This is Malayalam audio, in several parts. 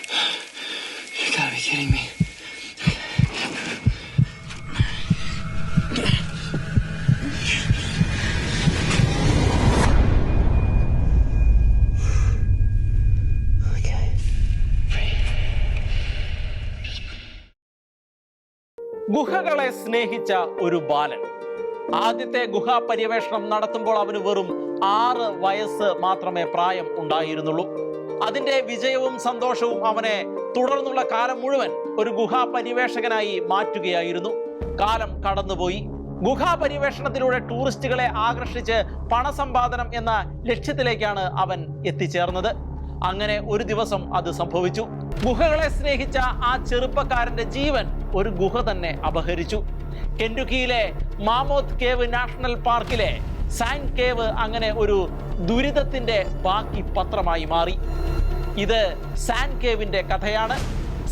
You gotta be kidding me. ഗുഹകളെ സ്നേഹിച്ച ഒരു ബാലൻ. ആദ്യത്തെ ഗുഹാ പര്യവേഷണം നടത്തുമ്പോൾ അവന് വെറും 6 വയസ്സ് മാത്രമേ പ്രായം ഉണ്ടായിരുന്നുള്ളൂ. അതിന്റെ വിജയവും സന്തോഷവും അവനെ തുടർന്നുള്ള കാലം മുഴുവൻ ഒരു ഗുഹാ പര്യവേഷകനായി മാറ്റുകയായിരുന്നു. കാലം കടന്നുപോയി. ഗുഹാ പര്യവേഷണത്തിലൂടെ ടൂറിസ്റ്റുകളെ ആകർഷിച്ച് പണസമ്പാദനം എന്ന ലക്ഷ്യത്തിലേക്കാണ് അവൻ എത്തിച്ചേർന്നത്. അങ്ങനെ ഒരു ദിവസം അത് സംഭവിച്ചു. ഗുഹകളെ സ്നേഹിച്ച ആ ചെറുപ്പക്കാരന്റെ ജീവൻ ഒരു ഗുഹ തന്നെ അപഹരിച്ചു. കെൻറ്റുക്കിയിലെ മാമോത്ത് കേവ് നാഷണൽ പാർക്കിലെ സാൻഡ് കേവ് അങ്ങനെ ഒരു ദുരിതത്തിന്റെ ബാക്കി പത്രമായി മാറി. ഇത് സാൻഡ് കേവിന്റെ കഥയാണ്.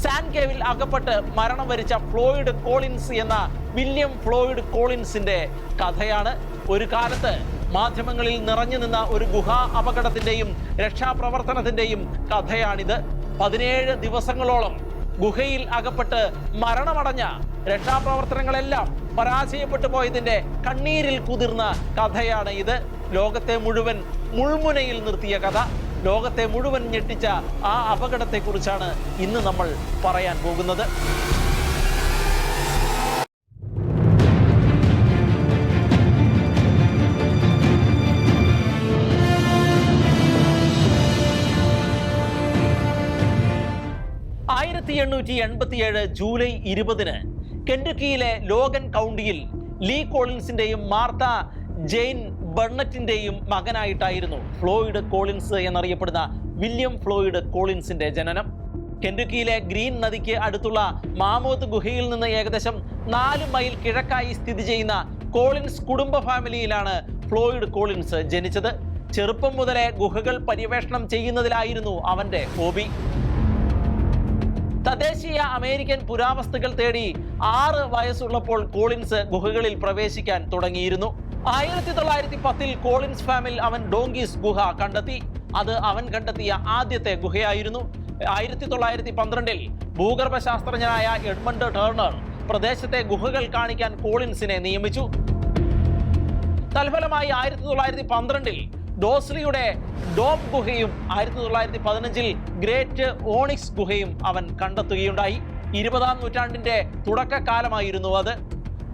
സാൻഡ് കേവിൽ അകപ്പെട്ട് മരണം വരിച്ച ഫ്ലോയിഡ് കോളിൻസ് എന്ന വില്യം ഫ്ലോയിഡ് കോളിൻസിന്റെ കഥയാണ്. ഒരു കാലത്ത് മാധ്യമങ്ങളിൽ നിറഞ്ഞു നിന്ന ഒരു ഗുഹാ അപകടത്തിന്റെയും രക്ഷാപ്രവർത്തനത്തിന്റെയും കഥയാണിത്. 17 ദിവസങ്ങളോളം ഗുഹയിൽ അകപ്പെട്ട് മരണമടഞ്ഞ രക്ഷാപ്രവർത്തനങ്ങളെല്ലാം പരാജയപ്പെട്ടു പോയതിന്റെ കണ്ണീരിൽ കുതിർന്ന കഥയാണ് ഇത്. ലോകത്തെ മുഴുവൻ മുൾമുനയിൽ നിർത്തിയ കഥ, ലോകത്തെ മുഴുവൻ ഞെട്ടിച്ച ആ അപകടത്തെക്കുറിച്ചാണ് ഇന്ന് നമ്മൾ പറയാൻ പോകുന്നത്. ജൂലൈ 20 കെൻറ്റുക്കിയിലെ ലോഗൻ കൗണ്ടിയിൽ ലീ കോളിൻസിന്റെയും മാർത്ത ജെയിൻ ബർണറ്റിന്റെയും മകനായിട്ടായിരുന്നു ഫ്ലോയിഡ് കോളിൻസ് എന്നറിയപ്പെടുന്ന വില്യം ഫ്ലോയിഡ് കോളിൻസിന്റെ ജനനം. കെൻറ്റുക്കിയിലെ ഗ്രീൻ നദിക്ക് അടുത്തുള്ള മാമോത്ത് ഗുഹയിൽ നിന്ന് ഏകദേശം 4 മൈൽ കിഴക്കായി സ്ഥിതി ചെയ്യുന്ന കോളിൻസ് കുടുംബ ഫാമിലിയിലാണ് ഫ്ലോയിഡ് കോളിൻസ് ജനിച്ചത്. ചെറുപ്പം മുതലേ ഗുഹകൾ പര്യവേഷണം ചെയ്യുന്നതിലായിരുന്നു അവന്റെ ഹോബി. തദ്ദേശീയ അമേരിക്കൻ പുരാവസ്തുക്കൾ തേടി 6 വയസ്സുള്ളപ്പോൾ കോളിൻസ് ഗുഹകളിൽ പ്രവേശിക്കാൻ തുടങ്ങിയിരുന്നു. 1910 കോളിൻസ് ഫാമിൽ അവൻ ഡോങ്കീസ് ഗുഹ കണ്ടെത്തി. അത് അവൻ കണ്ടെത്തിയ ആദ്യത്തെ ഗുഹയായിരുന്നു. 1912 ഭൂഗർഭ ശാസ്ത്രജ്ഞനായ എഡ്മണ്ട് ടേർണർ പ്രദേശത്തെ ഗുഹകൾ കാണിക്കാൻ കോളിൻസിനെ നിയമിച്ചു. തൽഫലമായി 1912 ഡോസ്ലിയുടെ ഡോം ഗുഹയും 1915 ഗ്രേറ്റ് ഓണിക്സ് ഗുഹയും അവൻ കണ്ടെത്തുകയുണ്ടായി. 20-ാം നൂറ്റാണ്ടിന്റെ തുടക്കകാലമായിരുന്നു അത്.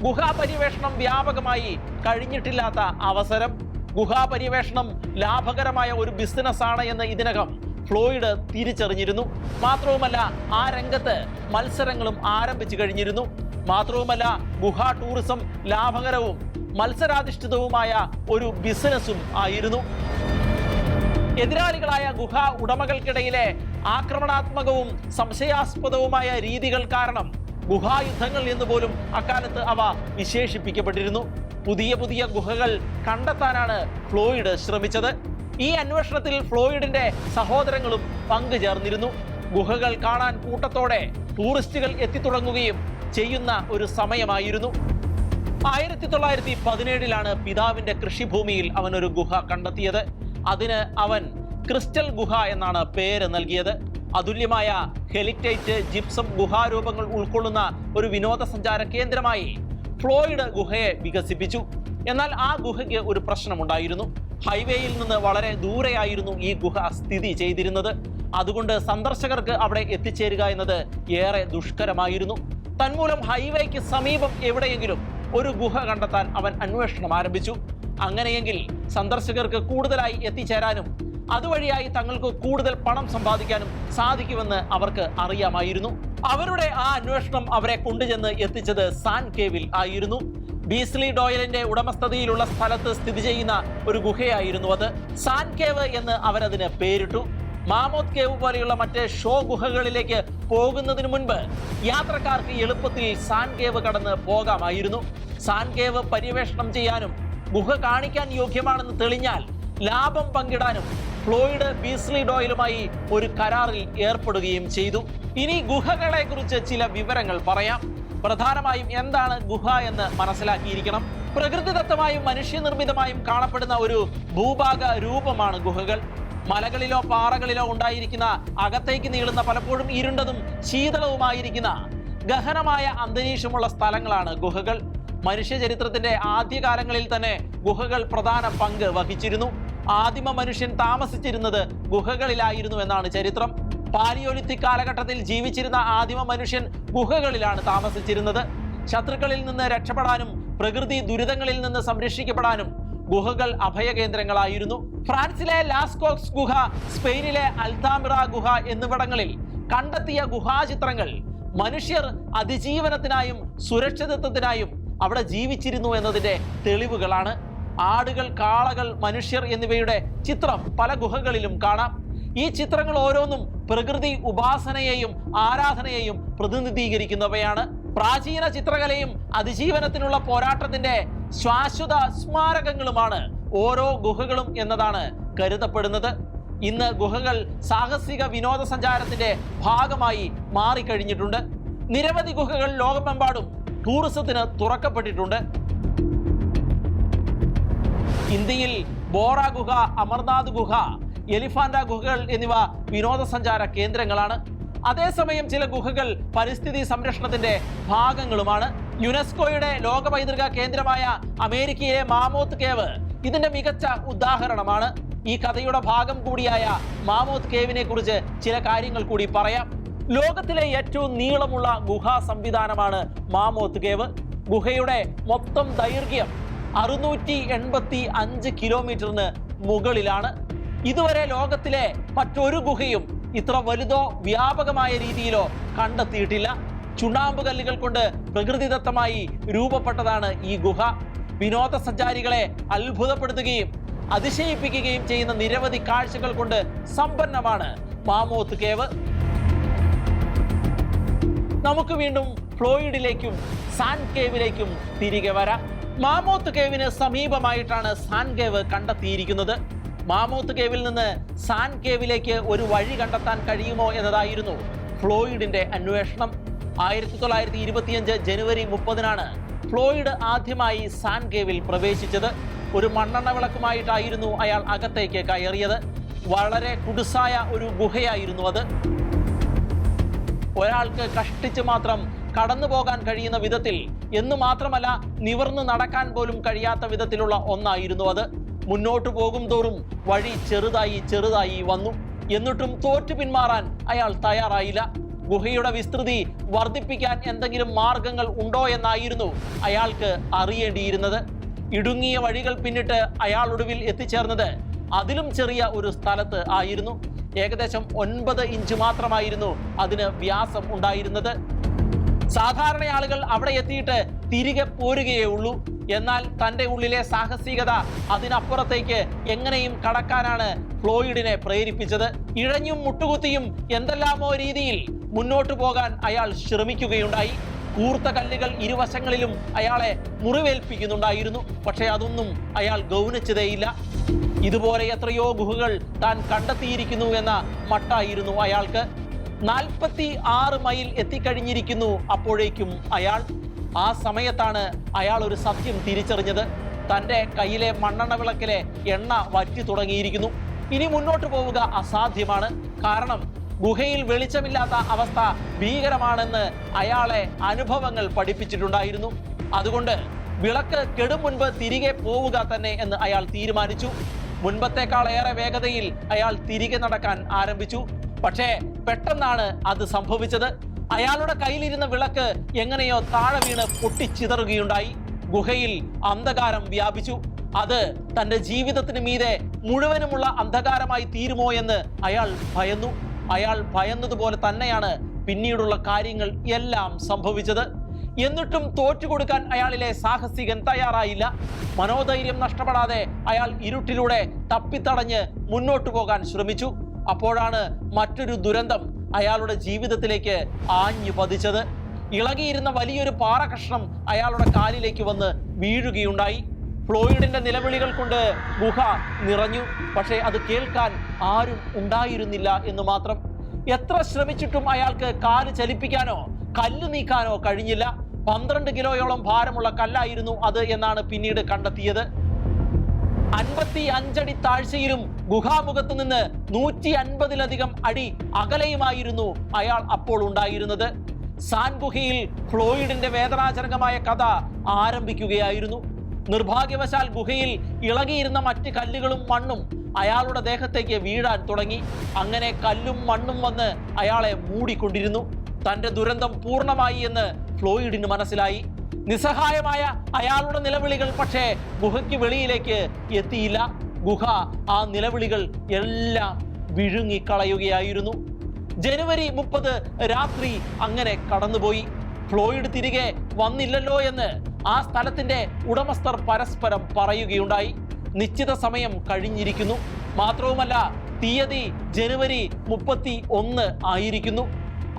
ഗുഹാ പര്യവേഷണം വ്യാപകമായി കഴിഞ്ഞിട്ടില്ലാത്ത അവസരം. ഗുഹാ പര്യവേഷണം ലാഭകരമായ ഒരു ബിസിനസ്സാണ് എന്ന് ഇതിനകം ഫ്ലോയിഡ് തിരിച്ചറിഞ്ഞിരുന്നു. മാത്രവുമല്ല, ആ രംഗത്ത് മത്സരങ്ങളും ആരംഭിച്ചു കഴിഞ്ഞിരുന്നു. മാത്രവുമല്ല, ഗുഹാ ടൂറിസം ലാഭകരവും മത്സരാധിഷ്ഠിതവുമായ ഒരു ബിസിനസ്സും ആയിരുന്നു. എതിരാളികളായ ഗുഹ ഉടമകൾക്കിടയിലെ ആക്രമണാത്മകവും സംശയാസ്പദവുമായ രീതികൾ കാരണം ഗുഹായുദ്ധങ്ങൾ എന്ന് പോലും അക്കാലത്ത് അവ വിശേഷിപ്പിക്കപ്പെട്ടിരുന്നു. പുതിയ പുതിയ ഗുഹകൾ കണ്ടെത്താനാണ് ഫ്ലോയിഡ് ശ്രമിച്ചത്. ഈ അന്വേഷണത്തിൽ ഫ്ലോയിഡിന്റെ സഹോദരങ്ങളും പങ്കുചേർന്നിരുന്നു. ഗുഹകൾ കാണാൻ കൂട്ടത്തോടെ ടൂറിസ്റ്റുകൾ എത്തിത്തുടങ്ങുകയും ചെയ്യുന്ന ഒരു സമയമായിരുന്നു. 1917 പിതാവിന്റെ കൃഷിഭൂമിയിൽ അവൻ ഒരു ഗുഹ കണ്ടെത്തിയത്. അതിന് അവൻ ക്രിസ്റ്റൽ ഗുഹ എന്നാണ് പേര് നൽകിയത്. അതുല്യമായ ഹെലിറ്റൈറ്റ് ജിപ്സം ഗുഹാരൂപങ്ങൾ ഉൾക്കൊള്ളുന്ന ഒരു വിനോദസഞ്ചാര കേന്ദ്രമായി ഫ്ലോയിഡ് ഗുഹയെ വികസിപ്പിച്ചു. എന്നാൽ ആ ഗുഹയ്ക്ക് ഒരു പ്രശ്നമുണ്ടായിരുന്നു. ഹൈവേയിൽ നിന്ന് വളരെ ദൂരെയായിരുന്നു ഈ ഗുഹ സ്ഥിതി ചെയ്തിരുന്നത്. അതുകൊണ്ട് സന്ദർശകർക്ക് അവിടെ എത്തിച്ചേരുക എന്നത് ഏറെ ദുഷ്കരമായിരുന്നു. തന്മൂലം ഹൈവേക്ക് സമീപം എവിടെയെങ്കിലും ഒരു ഗുഹ കണ്ടെത്താൻ അവൻ അന്വേഷണം ആരംഭിച്ചു. അങ്ങനെയെങ്കിൽ സന്ദർശകർക്ക് കൂടുതലായി എത്തിച്ചേരാനും അതുവഴിയായി തങ്ങൾക്ക് കൂടുതൽ പണം സമ്പാദിക്കാനും സാധിക്കുമെന്ന് അവർക്ക് അറിയാമായിരുന്നു. അവരുടെ ആ അന്വേഷണം അവരെ കൊണ്ടുചെന്ന് എത്തിച്ചത് സാൻഡ് കേവിൽ ആയിരുന്നു. ബീസ്ലി ഡോയലിന്റെ ഉടമസ്ഥതയിലുള്ള സ്ഥലത്ത് സ്ഥിതി ചെയ്യുന്ന ഒരു ഗുഹയായിരുന്നു അത്. സാൻഡ് കേവ് എന്ന് അവരതിന് പേരിട്ടു. മാമോത്ത് കേവ് പോലെയുള്ള മറ്റ് ഷോ ഗുഹകളിലേക്ക് പോകുന്നതിന് മുൻപ് യാത്രക്കാർക്ക് എളുപ്പത്തിൽ സാൻഡ് കേവ് കടന്ന് പോകാമായിരുന്നു. സാൻഡ് കേവ് പര്യവേഷണം ചെയ്യാനും ഗുഹ കാണിക്കാൻ യോഗ്യമാണെന്ന് തെളിഞ്ഞാൽ ലാഭം പങ്കിടാനും ഫ്ലോയിഡ് ബീസ്ലി ഡോയലുമായി ഒരു കരാറിൽ ഏർപ്പെടുകയും ചെയ്തു. ഇനി ഗുഹകളെ കുറിച്ച് ചില വിവരങ്ങൾ പറയാം. പ്രധാനമായും എന്താണ് ഗുഹ എന്ന് മനസ്സിലാക്കിയിരിക്കണം. പ്രകൃതിദത്തമായും മനുഷ്യനിർമ്മിതമായും കാണപ്പെടുന്ന ഒരു ഭൂഭാഗ രൂപമാണ് ഗുഹകൾ. മലകളിലോ പാറകളിലോ ഉണ്ടായിരിക്കുന്ന അകത്തേക്ക് നീളുന്ന പലപ്പോഴും ഇരുണ്ടതും ശീതളവുമായിരിക്കുന്ന ഗഹനമായ അന്തരീക്ഷമുള്ള സ്ഥലങ്ങളാണ് ഗുഹകൾ. മനുഷ്യ ചരിത്രത്തിന്റെ ആദ്യകാലങ്ങളിൽ തന്നെ ഗുഹകൾ പ്രധാന പങ്ക് വഹിച്ചിരുന്നു. ആദിമ മനുഷ്യൻ താമസിച്ചിരുന്നത് ഗുഹകളിലായിരുന്നു എന്നാണ് ചരിത്രം. പാലിയോലിത്തിക് കാലഘട്ടത്തിൽ ജീവിച്ചിരുന്ന ആദിമ മനുഷ്യൻ ഗുഹകളിലാണ് താമസിച്ചിരുന്നത്. ശത്രുക്കളിൽ നിന്ന് രക്ഷപ്പെടാനും പ്രകൃതി ദുരിതങ്ങളിൽ നിന്ന് സംരക്ഷിക്കപ്പെടാനും ഗുഹകൾ അഭയകേന്ദ്രങ്ങളായിരുന്നു. ഫ്രാൻസിലെ ലാസ്കോക്സ് ഗുഹ, സ്പെയിനിലെ അൽതാമിറ ഗുഹ എന്നിവിടങ്ങളിൽ കണ്ടെത്തിയ ഗുഹാചിത്രങ്ങൾ മനുഷ്യർ അതിജീവനത്തിനായും സുരക്ഷിതത്വത്തിനായും അവിടെ ജീവിച്ചിരുന്നു എന്നതിന്റെ തെളിവുകളാണ്. ആടുകൾ, കാളകൾ, മനുഷ്യർ എന്നിവയുടെ ചിത്രം പല ഗുഹകളിലും കാണാം. ഈ ചിത്രങ്ങൾ ഓരോന്നും പ്രകൃതി ഉപാസനയെയും ആരാധനയെയും പ്രതിനിധീകരിക്കുന്നവയാണ്. പ്രാചീന ചിത്രകലയും അതിജീവനത്തിനുള്ള പോരാട്ടത്തിന്റെ ശാശ്വത സ്മാരകങ്ങളുമാണ് ഓരോ ഗുഹകളും എന്നതാണ് കരുതപ്പെടുന്നത്. ഇന്ന് ഗുഹകൾ സാഹസിക വിനോദസഞ്ചാരത്തിന്റെ ഭാഗമായി മാറിക്കഴിഞ്ഞിട്ടുണ്ട്. നിരവധി ഗുഹകൾ ലോകമെമ്പാടും ടൂറിസത്തിന് തുറക്കപ്പെട്ടിട്ടുണ്ട്. ഇന്ത്യയിൽ ബോറ ഗുഹ, അമർനാഥ് ഗുഹ, എലിഫാന്റ ഗുഹകൾ എന്നിവ വിനോദസഞ്ചാര കേന്ദ്രങ്ങളാണ്. അതേസമയം ചില ഗുഹകൾ പരിസ്ഥിതി സംരക്ഷണത്തിന്റെ ഭാഗങ്ങളുമാണ്. യുനെസ്കോയുടെ ലോക പൈതൃക കേന്ദ്രമായ അമേരിക്കയിലെ മാമോത്ത് കേവ് ഇതിന്റെ മികച്ച ഉദാഹരണമാണ്. ഈ കഥയുടെ ഭാഗം കൂടിയായ മാമോത്ത് കേവിനെ കുറിച്ച് ചില കാര്യങ്ങൾ കൂടി പറയാം. ലോകത്തിലെ ഏറ്റവും നീളമുള്ള ഗുഹാ സംവിധാനമാണ് മാമോത്ത് കേവ്. ഗുഹയുടെ മൊത്തം ദൈർഘ്യം 685 കിലോമീറ്ററിന് മുകളിലാണ്. ഇതുവരെ ലോകത്തിലെ മറ്റൊരു ഗുഹയും ഇത്ര വലുതോ വ്യാപകമായ രീതിയിലോ കണ്ടെത്തിയിട്ടില്ല. ചുണ്ണാമ്പ് കല്ലുകൾ കൊണ്ട് പ്രകൃതിദത്തമായി രൂപപ്പെട്ടതാണ് ഈ ഗുഹ. വിനോദസഞ്ചാരികളെ അത്ഭുതപ്പെടുത്തുകയും അതിശയിപ്പിക്കുകയും ചെയ്യുന്ന നിരവധി കാഴ്ചകൾ കൊണ്ട് സമ്പന്നമാണ് മാമോത്ത് കേവ്. നമുക്ക് വീണ്ടും ഫ്ലോയിഡിലേക്കും സാൻഡ് കേവിലേക്കും തിരികെ വരാം. മാമോത്ത് കേവിന് സമീപമായിട്ടാണ് സാൻഡ് കേവ് കണ്ടെത്തിയിരിക്കുന്നത്. മാമോത്ത് കേവിൽ നിന്ന് സാൻഡ് കേവിലേക്ക് ഒരു വഴി കണ്ടെത്താൻ കഴിയുമോ എന്നതായിരുന്നു ഫ്ലോയിഡിന്റെ അന്വേഷണം. 1925 ജനുവരി 30-നാണ് ഫ്ലോയിഡ് ആദ്യമായി സാൻഡ് കേവിൽ പ്രവേശിച്ചത്. ഒരു മണ്ണെണ്ണ വിളക്കുമായിട്ടായിരുന്നു അയാൾ അകത്തേക്ക് കയറിയത്. വളരെ കുടുസായ ഒരു ഗുഹയായിരുന്നു അത്. ഒരാൾക്ക് കഷ്ടിച്ച് മാത്രം കടന്നു പോകാൻ കഴിയുന്ന വിധത്തിൽ, എന്ന് മാത്രമല്ല നിവർന്ന് നടക്കാൻ പോലും കഴിയാത്ത വിധത്തിലുള്ള ഒന്നായിരുന്നു അത്. മുന്നോട്ട് പോകും തോറും വഴി ചെറുതായി വന്നു. എന്നിട്ടും തോറ്റു പിന്മാറാൻ അയാൾ തയ്യാറായില്ല. ഗുഹയുടെ വിസ്തൃതി വർദ്ധിപ്പിക്കാൻ എന്തെങ്കിലും മാർഗങ്ങൾ ഉണ്ടോ എന്നായിരുന്നു അയാൾക്ക് അറിയേണ്ടിയിരുന്നത്. ഇടുങ്ങിയ വഴികൾ പിന്നിട്ട് അയാൾ ഒടുവിൽ എത്തിച്ചേർന്നത് അതിലും ചെറിയ ഒരു സ്ഥലത്ത് ആയിരുന്നു. ഏകദേശം 9 ഇഞ്ച് മാത്രമായിരുന്നു അതിന് വ്യാസം ഉണ്ടായിരുന്നത്. സാധാരണ ആളുകൾ അവിടെ എത്തിയിട്ട് തിരികെ പോരുകയേ ഉള്ളൂ. എന്നാൽ തൻ്റെ ഉള്ളിലെ സാഹസികത അതിനപ്പുറത്തേക്ക് എങ്ങനെയും കടക്കാനാണ് ഫ്ലോയിഡിനെ പ്രേരിപ്പിച്ചത്. ഇഴഞ്ഞും മുട്ടുകുത്തിയും എന്തെല്ലാമോ രീതിയിൽ മുന്നോട്ടു പോകാൻ അയാൾ ശ്രമിക്കുകയുണ്ടായി. കൂർത്ത കല്ലുകൾ ഇരുവശങ്ങളിലും അയാളെ മുറിവേൽപ്പിക്കുന്നുണ്ടായിരുന്നു. പക്ഷേ അതൊന്നും അയാൾ ഗൗനിച്ചതേയില്ല. ഇതുപോലെ എത്രയോ ഗുഹകൾ താൻ കണ്ടെത്തിയിരിക്കുന്നു എന്ന മട്ടായിരുന്നു അയാൾക്ക്. 46 മൈൽ എത്തിക്കഴിഞ്ഞിരിക്കുന്നു അപ്പോഴേക്കും അയാൾ. ആ സമയത്താണ് അയാൾ ഒരു സത്യം തിരിച്ചറിഞ്ഞത്. തൻ്റെ കയ്യിലെ മണ്ണെണ്ണ വിളക്കിലെ എണ്ണ വറ്റി തുടങ്ങിയിരിക്കുന്നു. ഇനി മുന്നോട്ട് പോവുക അസാധ്യമാണ്. കാരണം ഗുഹയിൽ വെളിച്ചമില്ലാത്ത അവസ്ഥ ഭീകരമാണെന്ന് അയാളെ അനുഭവങ്ങൾ പഠിപ്പിച്ചിട്ടുണ്ടായിരുന്നു. അതുകൊണ്ട് വിളക്ക് കെടും മുൻപ് തിരികെ പോവുക തന്നെ എന്ന് അയാൾ തീരുമാനിച്ചു. മുൻപത്തേക്കാളേറെ വേഗതയിൽ അയാൾ തിരികെ നടക്കാൻ ആരംഭിച്ചു. പക്ഷേ പെട്ടെന്നാണ് അത് സംഭവിച്ചത്. അയാളുടെ കയ്യിലിരുന്ന വിളക്ക് എങ്ങനെയോ താഴെ വീണ് പൊട്ടിച്ചിതറുകയുണ്ടായി. ഗുഹയിൽ അന്ധകാരം വ്യാപിച്ചു. അത് തൻ്റെ ജീവിതത്തിന് മീതെ മുഴുവനുമുള്ള അന്ധകാരമായി തീരുമോ എന്ന് അയാൾ ഭയന്നു. അയാൾ ഭയന്നതുപോലെ തന്നെയാണ് പിന്നീടുള്ള കാര്യങ്ങൾ എല്ലാം സംഭവിച്ചത്. എന്നിട്ടും തോറ്റുകൊടുക്കാൻ അയാളിലെ സാഹസികൻ തയ്യാറായില്ല. മനോധൈര്യം നഷ്ടപ്പെടാതെ അയാൾ ഇരുട്ടിലൂടെ തപ്പിത്തടഞ്ഞ് മുന്നോട്ടു പോകാൻ ശ്രമിച്ചു. അപ്പോഴാണ് മറ്റൊരു ദുരന്തം അയാളുടെ ജീവിതത്തിലേക്ക് ആഞ്ഞു പതിച്ചത്. ഇളകിയിരുന്ന വലിയൊരു പാറകഷ്ണം അയാളുടെ കാലിലേക്ക് വന്ന് വീഴുകയുണ്ടായി. ഫ്ലോയിഡിന്റെ നിലവിളികൾ കൊണ്ട് ഗുഹ നിറഞ്ഞു. പക്ഷേ അത് കേൾക്കാൻ ആരും ഉണ്ടായിരുന്നില്ല എന്ന് മാത്രം. എത്ര ശ്രമിച്ചിട്ടും അയാൾക്ക് കാല് ചലിപ്പിക്കാനോ കല്ല് നീക്കാനോ കഴിഞ്ഞില്ല. 12 കിലോയോളം ഭാരമുള്ള കല്ലായിരുന്നു അത് എന്നാണ് പിന്നീട് കണ്ടെത്തിയത്. 55 അടി താഴ്ചയിലും ഗുഹാമുഖത്ത് നിന്ന് 150-ലധികം അടി അകലെയുമായിരുന്നു അയാൾ അപ്പോൾ ഉണ്ടായിരുന്നത്. സാൻ ഗുഹയിൽ ഫ്ലോയിഡിന്റെ വേദനാജനകമായ കഥ ആരംഭിക്കുകയായിരുന്നു. നിർഭാഗ്യവശാൽ ഗുഹയിൽ ഇളകിയിരുന്ന മറ്റ് കല്ലുകളും മണ്ണും അയാളുടെ ദേഹത്തേക്ക് വീഴാൻ തുടങ്ങി. അങ്ങനെ കല്ലും മണ്ണും വന്ന് അയാളെ മൂടിക്കൊണ്ടിരുന്നു. തന്റെ ദുരന്തം പൂർണ്ണമായി എന്ന് ഫ്ലോയിഡിന് മനസ്സിലായി. നിസ്സഹായമായ അയാളുടെ നിലവിളികൾ പക്ഷേ ഗുഹയ്ക്ക് വെളിയിലേക്ക് എത്തിയില്ല. ഗുഹ ആ നിലവിളികൾ എല്ലാം വിഴുങ്ങിക്കളയുകയായിരുന്നു. ജനുവരി 30 രാത്രി അങ്ങനെ കടന്നുപോയി. ഫ്ലോയിഡ് തിരികെ വന്നില്ലല്ലോ എന്ന് ആ സ്ഥലത്തിന്റെ ഉടമസ്ഥർ പരസ്പരം പറയുകയുണ്ടായി. നിശ്ചിത സമയം കഴിഞ്ഞിരിക്കുന്നു. മാത്രവുമല്ല, തീയതി ജനുവരി 31 ആയിരിക്കുന്നു.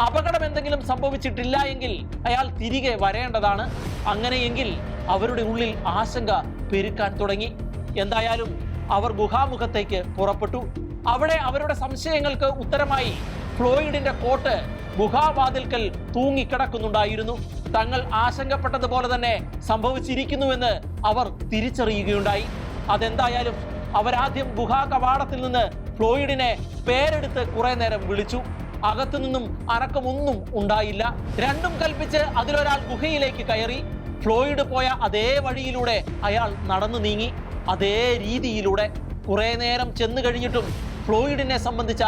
അപകടം എന്തെങ്കിലും സംഭവിച്ചിട്ടില്ല എങ്കിൽ അയാൾ തിരികെ വരേണ്ടതാണ്. അങ്ങനെയെങ്കിൽ അവരുടെ ഉള്ളിൽ ആശങ്ക പെരുക്കാൻ തുടങ്ങി. എന്തായാലും അവർ ഗുഹാമുഖത്തേക്ക് പുറപ്പെട്ടു. അവിടെ അവരുടെ സംശയങ്ങൾക്ക് ഉത്തരമായി ഫ്ലോയിഡിന്റെ കോട്ട് ഗുഹാവാതിൽക്കൽ തൂങ്ങിക്കിടക്കുന്നുണ്ടായിരുന്നു. തങ്ങൾ ആശങ്കപ്പെട്ടതുപോലെ തന്നെ സംഭവിച്ചിരിക്കുന്നുവെന്ന് അവർ തിരിച്ചറിയുകയുണ്ടായി. അതെന്തായാലും അവരാദ്യം ഗുഹാ കവാടത്തിൽ നിന്ന് ഫ്ലോയിഡിനെ പേരെടുത്ത് കുറെ നേരം വിളിച്ചു. അകത്തു നിന്നും അനക്കമൊന്നും ഉണ്ടായില്ല. രണ്ടും കൽപ്പിച്ച് അതിലൊരാൾ ഗുഹയിലേക്ക് കയറി. ഫ്ലോയിഡ് പോയ അതേ വഴിയിലൂടെ അയാൾ നടന്നു നീങ്ങി. അതേ രീതിയിലൂടെ കുറെ നേരം ചെന്നു കഴിഞ്ഞിട്ടും ഫ്ലോയിഡിനെ സംബന്ധിച്ച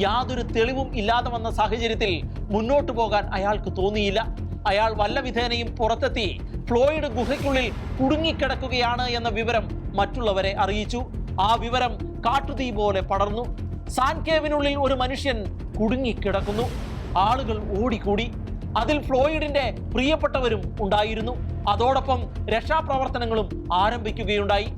യാതൊരു തെളിവും ഇല്ലാതെ വന്ന സാഹചര്യത്തിൽ മുന്നോട്ടു പോകാൻ അയാൾക്ക് തോന്നിയില്ല. അയാൾ വല്ല വിധേനയും പുറത്തെത്തി ഫ്ലോയിഡ് ഗുഹയ്ക്കുള്ളിൽ കുടുങ്ങിക്കിടക്കുകയാണ് എന്ന വിവരം മറ്റുള്ളവരെ അറിയിച്ചു. ആ വിവരം കാട്ടുതീ പോലെ പടർന്നു. സാൻ കേവിനുള്ളിൽ ഒരു മനുഷ്യൻ കുടുങ്ങിക്കിടക്കുന്നു. ആളുകൾ ഓടിക്കൂടി. അതിൽ ഫ്ലോയിഡിന്റെ പ്രിയപ്പെട്ടവരും ഉണ്ടായിരുന്നു. അതോടൊപ്പം രക്ഷാപ്രവർത്തനങ്ങളും ആരംഭിക്കുകയുണ്ടായി.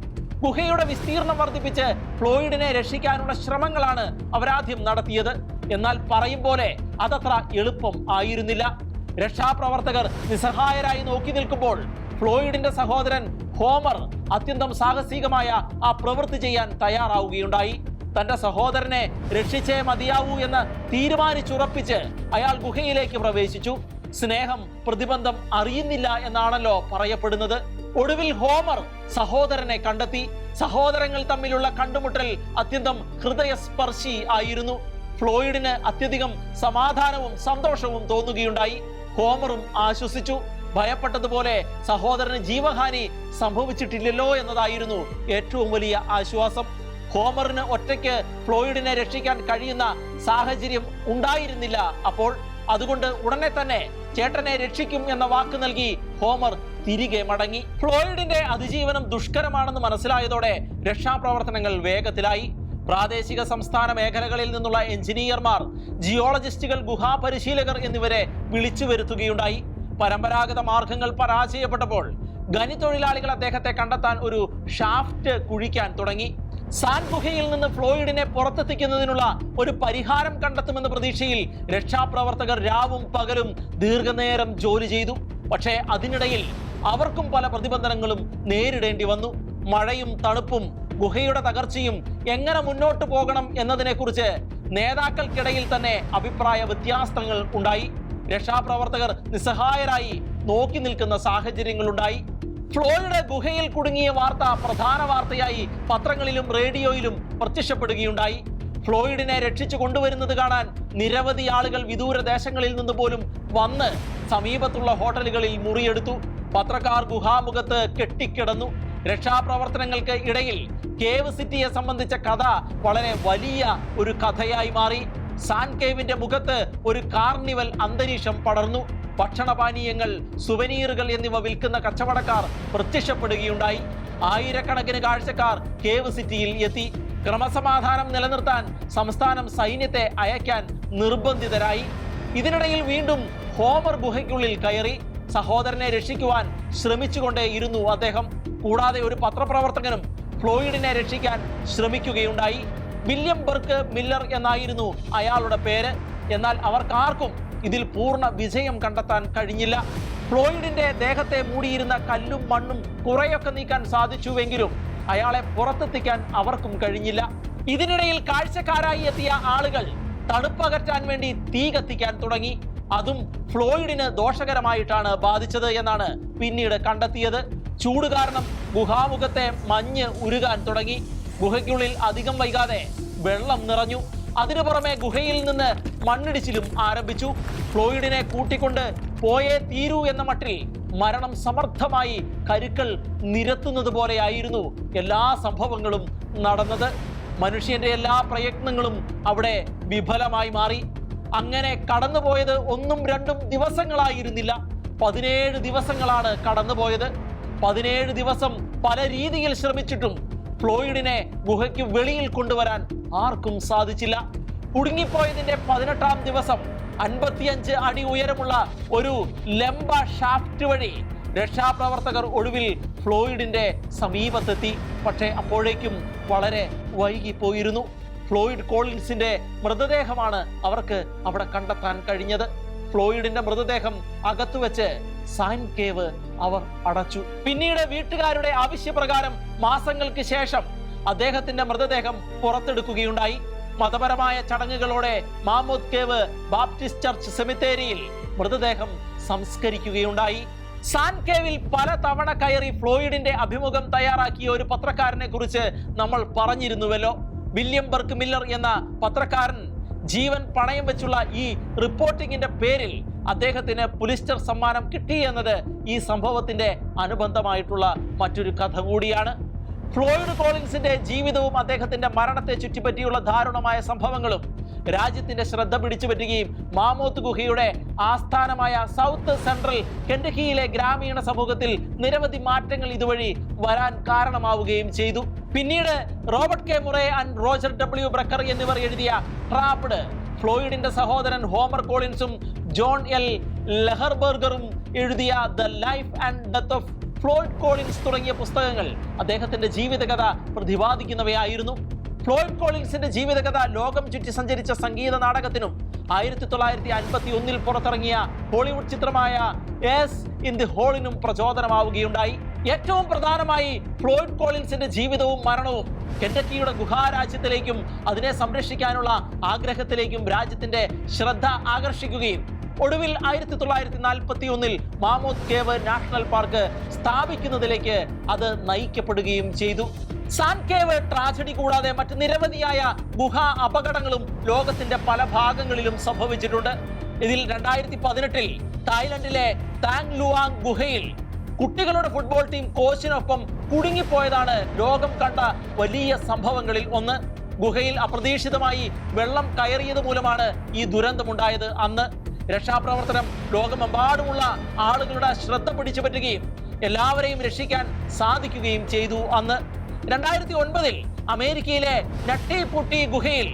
ഗുഹയുടെ വിസ്തീർണം വർദ്ധിപ്പിച്ച് ഫ്ലോയിഡിനെ രക്ഷിക്കാനുള്ള ശ്രമങ്ങളാണ് അവരാദ്യം നടത്തിയത്. എന്നാൽ പറയും പോലെ അതത്ര എളുപ്പം ആയിരുന്നില്ല. രക്ഷാപ്രവർത്തകർ നിസ്സഹായരായി നോക്കി നിൽക്കുമ്പോൾ ഫ്ലോയിഡിന്റെ സഹോദരൻ ഹോമർ അത്യന്തം സാഹസികമായ ആ പ്രവൃത്തി ചെയ്യാൻ തയ്യാറാവുകയുണ്ടായി. തന്റെ സഹോദരനെ രക്ഷിച്ചേ മതിയാവൂ എന്ന് തീരുമാനിച്ചുറപ്പിച്ച് അയാൾ ഗുഹയിലേക്ക് പ്രവേശിച്ചു. സ്നേഹം പ്രതിബന്ധം അറിയുന്നില്ല എന്നാണല്ലോ പറയപ്പെടുന്നത്. ഒടുവിൽ ഹോമർ സഹോദരനെ കണ്ടെത്തി. സഹോദരങ്ങൾ തമ്മിലുള്ള കണ്ടുമുട്ടൽ അത്യന്തം ഹൃദയസ്പർശി ആയിരുന്നു. ഫ്ലോയിഡിന് അത്യധികം സമാധാനവും സന്തോഷവും തോന്നുകയുണ്ടായി. ഹോമറും ആശ്വസിച്ചു. ഭയപ്പെട്ടതുപോലെ സഹോദരന് ജീവഹാനി സംഭവിച്ചിട്ടില്ലല്ലോ എന്നതായിരുന്നു ഏറ്റവും വലിയ ആശ്വാസം. ഹോമറിന് ഒറ്റയ്ക്ക് ഫ്ലോയിഡിനെ രക്ഷിക്കാൻ കഴിയുന്ന സാഹചര്യം ഉണ്ടായിരുന്നില്ല അപ്പോൾ. അതുകൊണ്ട് ഉടനെ തന്നെ ചേട്ടനെ രക്ഷിക്കും എന്ന വാക്ക് നൽകി ഹോമർ തിരികെ മടങ്ങി. ഫ്ലോയിഡിന്റെ അതിജീവനം ദുഷ്കരമാണെന്ന് മനസ്സിലായതോടെ രക്ഷാപ്രവർത്തനങ്ങൾ വേഗത്തിലായി. പ്രാദേശിക സംസ്ഥാന മേഖലകളിൽ നിന്നുള്ള എഞ്ചിനീയർമാർ, ജിയോളജിസ്റ്റുകൾ, ഗുഹാപരിശീലകർ എന്നിവരെ വിളിച്ചു വരുത്തുകയുണ്ടായി. പരമ്പരാഗത മാർഗങ്ങൾ പരാജയപ്പെട്ടപ്പോൾ ഖനി തൊഴിലാളികൾ അദ്ദേഹത്തെ കണ്ടെത്താൻ ഒരു ഷാഫ്റ്റ് കുഴിക്കാൻ തുടങ്ങി. സാൻ ഗുഹയിൽ നിന്ന് ഫ്ലോയിഡിനെ പുറത്തെത്തിക്കുന്നതിനുള്ള ഒരു പരിഹാരം കണ്ടെത്തുമെന്ന പ്രതീക്ഷയിൽ രക്ഷാപ്രവർത്തകർ രാവും പകലും ദീർഘനേരം ജോലി ചെയ്തു. പക്ഷേ അതിനിടയിൽ അവർക്കും പല പ്രതിബന്ധനങ്ങളും നേരിടേണ്ടി വന്നു. മഴയും തണുപ്പും ഗുഹയുടെ തകർച്ചയും എങ്ങനെ മുന്നോട്ട് പോകണം എന്നതിനെക്കുറിച്ച് നേതാക്കൾക്കിടയിൽ തന്നെ അഭിപ്രായ വ്യത്യാസങ്ങൾ ഉണ്ടായി. രക്ഷാപ്രവർത്തകർ നിസ്സഹായരായി നോക്കി നിൽക്കുന്ന സാഹചര്യങ്ങളുണ്ടായി. ഫ്ലോയിഡ് ഗുഹയിൽ കുടുങ്ങിയ വാർത്ത പ്രധാന വാർത്തയായി പത്രങ്ങളിലും റേഡിയോയിലും പ്രത്യക്ഷപ്പെടുകയുണ്ടായി. ഫ്ലോയിഡിനെ രക്ഷിച്ചു കൊണ്ടുവരുന്നത് കാണാൻ നിരവധി ആളുകൾ വിദൂര ദേശങ്ങളിൽ നിന്ന് പോലും വന്ന് സമീപത്തുള്ള ഹോട്ടലുകളിൽ മുറിയെടുത്തു. പത്രക്കാർ ഗുഹാമുഖത്ത് കെട്ടിക്കിടന്നു. രക്ഷാപ്രവർത്തനങ്ങൾക്ക് ഇടയിൽ കേവ് സിറ്റിയെ സംബന്ധിച്ച കഥ വളരെ വലിയ ഒരു കഥയായി മാറി. സാൻ കേവിന്റെ മുഖത്ത് ഒരു കാർണിവൽ അന്തരീക്ഷം പടർന്നു. ഭക്ഷണപാനീയങ്ങൾ, സുവനീറുകൾ എന്നിവ വിൽക്കുന്ന കച്ചവടക്കാർ പ്രത്യക്ഷപ്പെടുകയുണ്ടായി. ആയിരക്കണക്കിന് കാഴ്ചക്കാർ കേവ് സിറ്റിയിൽ എത്തി. ക്രമസമാധാനം നിലനിർത്താൻ സംസ്ഥാനം സൈന്യത്തെ അയക്കാൻ നിർബന്ധിതരായി. ഇതിനിടയിൽ വീണ്ടും ഹോമർ ഗുഹയ്ക്കുള്ളിൽ കയറി. സഹോദരനെ രക്ഷിക്കുവാൻ ശ്രമിച്ചുകൊണ്ടേയിരുന്നു അദ്ദേഹം. കൂടാതെ ഒരു പത്രപ്രവർത്തകനും ഫ്ലോയിഡിനെ രക്ഷിക്കാൻ ശ്രമിക്കുകയുണ്ടായി. വില്യം ബർക്ക് മില്ലർ എന്നായിരുന്നു അയാളുടെ പേര്. എന്നാൽ അവർക്കാർക്കും ഇതിൽ പൂർണ്ണ വിജയം കണ്ടെത്താൻ കഴിഞ്ഞില്ല. ഫ്ലോയിഡിന്റെ ദേഹത്തെ മൂടിയിരുന്ന കല്ലും മണ്ണും കുറെയൊക്കെ നീക്കാൻ സാധിച്ചുവെങ്കിലും അയാളെ പുറത്തെത്തിക്കാൻ അവർക്കും കഴിഞ്ഞില്ല. ഇതിനിടയിൽ കാഴ്ചക്കാരായി എത്തിയ ആളുകൾ തണുപ്പകറ്റാൻ വേണ്ടി തീ കത്തിക്കാൻ തുടങ്ങി. അതും ഫ്ലോയിഡിന് ദോഷകരമായിട്ടാണ് ബാധിച്ചത് എന്നാണ് പിന്നീട് കണ്ടെത്തിയത്. ചൂട് കാരണം ഗുഹാമുഖത്തെ മഞ്ഞ് ഉരുകാൻ തുടങ്ങി. ഗുഹയ്ക്കുള്ളിൽ അധികം വൈകാതെ വെള്ളം നിറഞ്ഞു. അതിനു പുറമെ ഗുഹയിൽ നിന്ന് മണ്ണിടിച്ചിലും ആരംഭിച്ചു. ഫ്ലോയിഡിനെ കൂട്ടിക്കൊണ്ട് പോയേ തീരൂ എന്ന മട്ടിൽ മരണം സമർത്ഥമായി കരുക്കൾ നിരത്തുന്നത് പോലെയായിരുന്നു എല്ലാ സംഭവങ്ങളും നടന്നത്. മനുഷ്യന്റെ എല്ലാ പ്രയത്നങ്ങളും അവിടെ വിഫലമായി മാറി. അങ്ങനെ കടന്നുപോയത് 1 2 ദിവസങ്ങളായിരുന്നില്ല, 17 ദിവസങ്ങളാണ് കടന്നുപോയത്. 17 ദിവസം പല രീതിയിൽ ശ്രമിച്ചിട്ടും ഫ്ലോയിഡിനെ ഗുഹയ്ക്ക് വെളിയിൽ കൊണ്ടുവരാൻ ആർക്കും സാധിച്ചില്ല. കുടുങ്ങിപ്പോയതിന്റെ 18ാം ദിവസം 55 അടി ഉയരമുള്ള ഒരു ലംബ ഷാഫ്റ്റ് വഴി രക്ഷാപ്രവർത്തകർ ഒടുവിൽ ഫ്ലോയിഡിന്റെ സമീപത്തെത്തി. പക്ഷേ അപ്പോഴേക്കും വളരെ വൈകിപ്പോയിരുന്നു. ഫ്ലോയിഡ് കോളിൻസിന്റെ മൃതദേഹമാണ് അവർക്ക് അവിടെ കണ്ടെത്താൻ കഴിഞ്ഞത്. ഫ്ലോയിഡിന്റെ മൃതദേഹം അകത്തുവെച്ച് സൈൻ കേവ് അവർ അടച്ചു. പിന്നീട് വീട്ടുകാരുടെ ആവശ്യപ്രകാരം മാസങ്ങൾക്ക് ശേഷം അദ്ദേഹത്തിന്റെ മൃതദേഹം പുറത്തെടുക്കുകയുണ്ടായി. മതപരമായ ചടങ്ങുകളോടെ മാമൂത്ത് കേവ് ബാപ്റ്റിസ്റ്റ് ചർച്ച് സെമിത്തേരിയിൽ മൃതദേഹം സംസ്കരിക്കുകയുണ്ടായി. സാൻ കേവിൽ പല തവണ കയറി ഫ്ലോയിഡിന്റെ അഭിമുഖം തയ്യാറാക്കിയ ഒരു പത്രക്കാരനെ കുറിച്ച് നമ്മൾ പറഞ്ഞിരുന്നുവല്ലോ. വില്യം ബർക്ക് മില്ലർ എന്ന പത്രക്കാരൻ ജീവൻ പണയം വെച്ചുള്ള ഈ റിപ്പോർട്ടിങ്ങിന്റെ പേരിൽ അദ്ദേഹത്തിന് പുലിസ്റ്റർ സമ്മാനം കിട്ടി എന്നത് ഈ സംഭവത്തിന്റെ അനുബന്ധമായിട്ടുള്ള മറ്റൊരു കഥ കൂടിയാണ്. ഫ്ലോയിഡ് കോളിൻസിന്റെ ജീവിതവും അദ്ദേഹത്തിന്റെ മരണത്തെ ചുറ്റിപ്പറ്റിയുള്ള ദാരുണമായ സംഭവങ്ങളും രാജ്യത്തിന്റെ ശ്രദ്ധ പിടിച്ചുപറ്റുകയും മാമൂത്ത് ഗുഹയുടെ ആസ്ഥാനമായ സൗത്ത് സെൻട്രൽ കെൻഡക്കിയിലെ ഗ്രാമീണ സമൂഹത്തിൽ നിരവധി മാറ്റങ്ങൾ ഇതുവഴി വരാൻ കാരണമാവുകയും ചെയ്തു. പിന്നീട് Robert K Murray and Roger W Brucker എന്നിവർ എഴുതിയ ട്രാപ്ഡ്, ഫ്ലോയിഡിന്റെ സഹോദരൻ ഹോമർ കോളിൻസും ജോൺ എൽ ലെഹർബർഗറും എഴുതിയ the life and death of Floyd Collins തുടങ്ങിയ പുസ്തകങ്ങൾ അദ്ദേഹത്തിന്റെ ജീവിതകഥ പ്രതിപാദിക്കുന്നവയായിരുന്നു. ഫ്ലോയിഡ് കോളിൻസിന്റെ ജീവിതകഥ ലോകം ചുറ്റി സഞ്ചരിച്ച സംഗീത നാടകത്തിനും 1951 പുറത്തിറങ്ങിയ ഹോളിവുഡ് ചിത്രമായ എസ് ഇൻ ദി ഹോളിനും പ്രചോദനമാവുകയുണ്ടായി. ഏറ്റവും പ്രധാനമായി ഫ്ലോയിഡ് കോളിൻസിന്റെ ജീവിതവും മരണവും കെൻഡക്കിയുടെ ഗുഹാരാജ്യത്തിലേക്കും അതിനെ സംരക്ഷിക്കാനുള്ള ആഗ്രഹത്തിലേക്കും രാജ്യത്തിന്റെ ശ്രദ്ധ ആകർഷിക്കുകയും ഒടുവിൽ 1941 മാമൂത്ത് കേവ് നാഷണൽ പാർക്ക് സ്ഥാപിക്കുന്നതിലേക്ക് അത് നയിക്കപ്പെടുകയും ചെയ്തു. സാൻ കേവ് ട്രാജഡി കൂടാതെ മറ്റ് നിരവധിയായ ഗുഹാ അപകടങ്ങളും ലോകത്തിന്റെ പല ഭാഗങ്ങളിലും സംഭവിച്ചിട്ടുണ്ട്. ഇതിൽ 2018 തായ്ലൻഡിലെ താങ് ലുവാങ് ഗുഹയിൽ കുട്ടികളുടെ ഫുട്ബോൾ ടീം കോച്ചിനൊപ്പം കുടുങ്ങിപ്പോയതാണ് ലോകം കണ്ട വലിയ സംഭവങ്ങളിൽ ഒന്ന്. ഗുഹയിൽ അപ്രതീക്ഷിതമായി വെള്ളം കയറിയത് മൂലമാണ് ഈ ദുരന്തമുണ്ടായത്. അന്ന് രക്ഷാപ്രവർത്തനം ലോകമെമ്പാടുമുള്ള ആളുകളുടെ ശ്രദ്ധ പിടിച്ചു പറ്റുകയും എല്ലാവരെയും രക്ഷിക്കാൻ സാധിക്കുകയും ചെയ്തു. അന്ന് 2009 അമേരിക്കയിലെ നട്ടിപുട്ടി ഗുഹയിൽ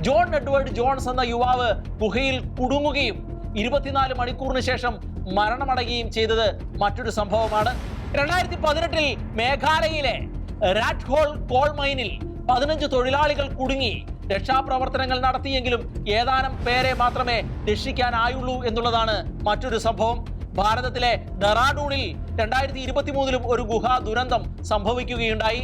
ജോൺ എഡ്വേർഡ് ജോൺസ് എന്ന യുവാവ് ഗുഹയിൽ കുടുങ്ങുകയും 24 മണിക്കൂറിന് ശേഷം മരണമടയുകയും ചെയ്തത് മറ്റൊരു സംഭവമാണ്. 2018 മേഘാലയയിലെ റാറ്റ് ഹോൾ കോൾ മൈനിൽ 15 തൊഴിലാളികൾ കുടുങ്ങി. രക്ഷാപ്രവർത്തനങ്ങൾ നടത്തിയെങ്കിലും ഏതാനും പേരെ മാത്രമേ രക്ഷിക്കാനായുള്ളൂ എന്നുള്ളതാണ് മറ്റൊരു സംഭവം. ഭാരതത്തിലെ ഡെറാഡൂണിൽ 2023 ഒരു ഗുഹാ ദുരന്തം സംഭവിക്കുകയുണ്ടായി.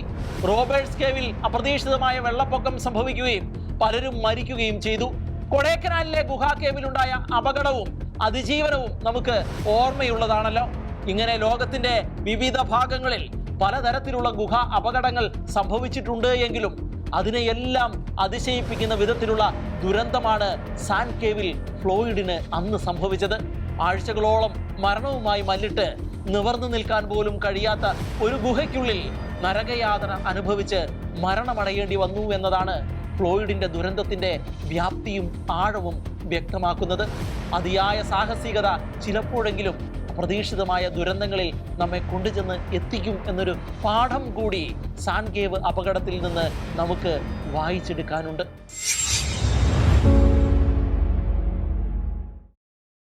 റോബേർട്സ് കേവിൽ അപ്രതീക്ഷിതമായ വെള്ളപ്പൊക്കം സംഭവിക്കുകയും പലരും മരിക്കുകയും ചെയ്തു. കൊടൈക്കനാലിലെ ഗുഹാ കേവിലുണ്ടായ അപകടവും അതിജീവനവും നമുക്ക് ഓർമ്മയുള്ളതാണല്ലോ. ഇങ്ങനെ ലോകത്തിന്റെ വിവിധ ഭാഗങ്ങളിൽ പലതരത്തിലുള്ള ഗുഹാ അപകടങ്ങൾ സംഭവിച്ചിട്ടുണ്ട് എങ്കിലും അതിനെയെല്ലാം അതിശയിപ്പിക്കുന്ന വിധത്തിലുള്ള ദുരന്തമാണ് സാൻ കേവിൽ ഫ്ലോയിഡിന് അന്ന് സംഭവിച്ചത്. ആഴ്ചകളോളം മരണവുമായി മല്ലിട്ട് നിവർന്നു നിൽക്കാൻ പോലും കഴിയാത്ത ഒരു ഗുഹയ്ക്കുള്ളിൽ നരകയാതന അനുഭവിച്ച് മരണമടയേണ്ടി വന്നു എന്നതാണ് ഫ്ലോയിഡിന്റെ ദുരന്തത്തിന്റെ വ്യാപ്തിയും ആഴവും വ്യക്തമാക്കുന്നത്. അതിയായ സാഹസികത ചിലപ്പോഴെങ്കിലും അപ്രതീക്ഷിതമായ ദുരന്തങ്ങളിൽ നമ്മെ കൊണ്ടുചെന്ന് എത്തിക്കും എന്നൊരു പാഠം കൂടി സാൻ കേവ് അപകടത്തിൽ നിന്ന് നമുക്ക് വായിച്ചെടുക്കാനുണ്ട്.